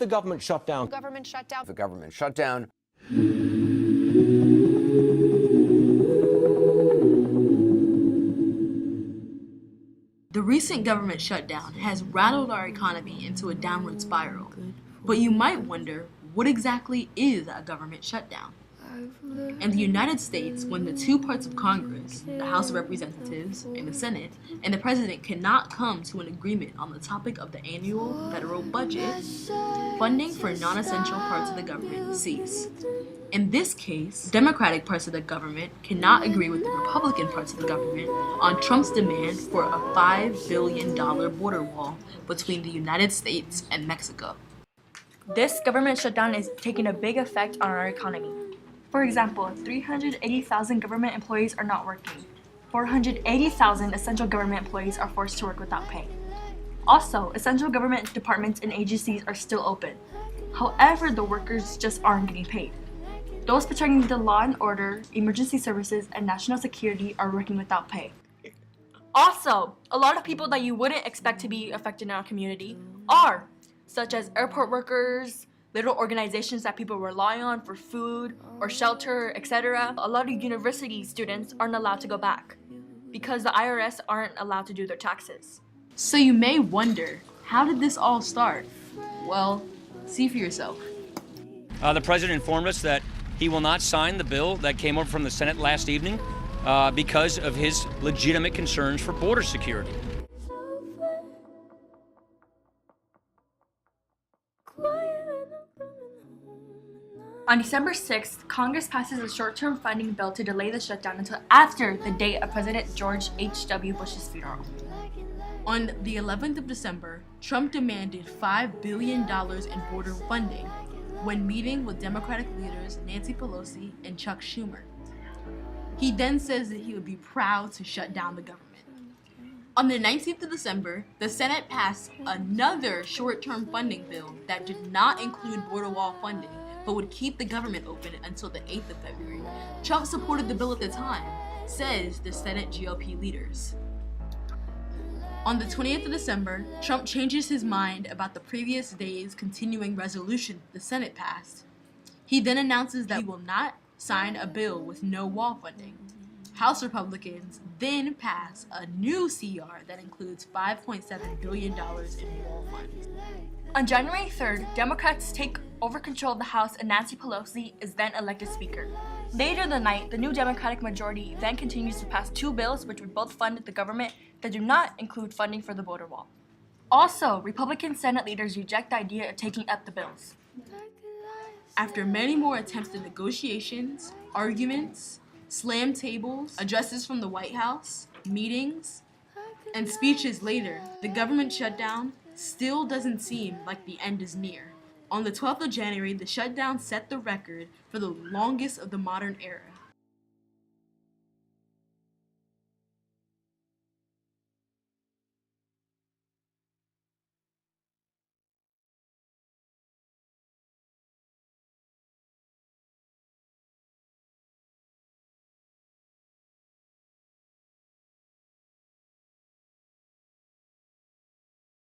the government shutdown? Government shutdown. The government shutdown. The recent government shutdown has rattled our economy into a downward spiral. But you might wonder, what exactly is a government shutdown? In the United States, when the two parts of Congress, the House of Representatives and the Senate, and the President cannot come to an agreement on the topic of the annual federal budget, funding for non-essential parts of the government cease. In this case, Democratic parts of the government cannot agree with the Republican parts of the government on Trump's demand for a $5 billion border wall between the United States and Mexico. This government shutdown is taking a big effect on our economy. For example, 380,000 government employees are not working. 480,000 essential government employees are forced to work without pay. Also, essential government departments and agencies are still open. However, the workers just aren't getting paid. Those pertaining to law and order, emergency services, and national security are working without pay. Also, a lot of people that you wouldn't expect to be affected in our community are, such as airport workers, little organizations that people rely on for food or shelter, etc. A lot of university students aren't allowed to go back because the IRS aren't allowed to do their taxes. So you may wonder, how did this all start? Well, see for yourself. The president informed us that he will not sign the bill that came over from the Senate last evening because of his legitimate concerns for border security. On December 6th, Congress passes a short-term funding bill to delay the shutdown until after the date of President George H.W. Bush's funeral. On the 11th of December, Trump demanded $5 billion in border funding when meeting with Democratic leaders Nancy Pelosi and Chuck Schumer. He then says that he would be proud to shut down the government. On the 19th of December, the Senate passed another short-term funding bill that did not include border wall funding, but would keep the government open until the 8th of February. Trump supported the bill at the time, says the Senate GOP leaders. On the 20th of December, Trump changes his mind about the previous day's continuing resolution the Senate passed. He then announces that he will not sign a bill with no wall funding. House Republicans then pass a new CR that includes $5.7 billion in wall funds. On January 3rd, Democrats take over control of the House and Nancy Pelosi is then elected Speaker. Later that night, the new Democratic majority then continues to pass two bills which would both fund the government that do not include funding for the border wall. Also, Republican Senate leaders reject the idea of taking up the bills. After many more attempts at negotiations, arguments, slam tables, addresses from the White House, meetings, and speeches later, the government shutdown still doesn't seem like the end is near. On the 12th of January, the shutdown set the record for the longest of the modern era.